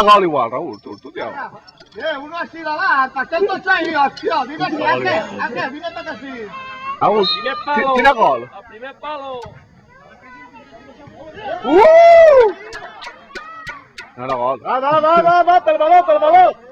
Gol igual, Raúl, tú tío. Uno así la da, pasando ahí, tío, dime si hace, dime para que sí. Raúl, tira gol. Al primer palo. No era gol. Va, pel balón, pel balón.